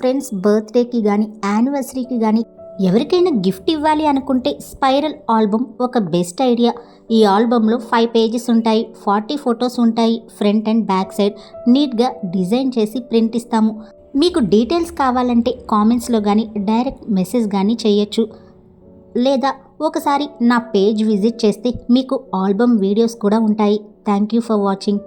Friends బర్త్డేకి కానీ యానివర్సరీకి కానీ ఎవరికైనా గిఫ్ట్ ఇవ్వాలి అనుకుంటే స్పైరల్ ఆల్బమ్ ఒక బెస్ట్ ఐడియా. ఈ ఆల్బంలో 5 పేజెస్ ఉంటాయి, 40 ఫొటోస్ ఉంటాయి. ఫ్రంట్ అండ్ బ్యాక్ సైడ్ నీట్గా డిజైన్ చేసి ప్రింట్ ఇస్తాము. మీకు డీటెయిల్స్ కావాలంటే కామెంట్స్లో కానీ డైరెక్ట్ మెసేజ్ కానీ చేయొచ్చు, లేదా ఒకసారి నా పేజ్ విజిట్ చేస్తే మీకు ఆల్బమ్ వీడియోస్ కూడా ఉంటాయి. Thank you for watching.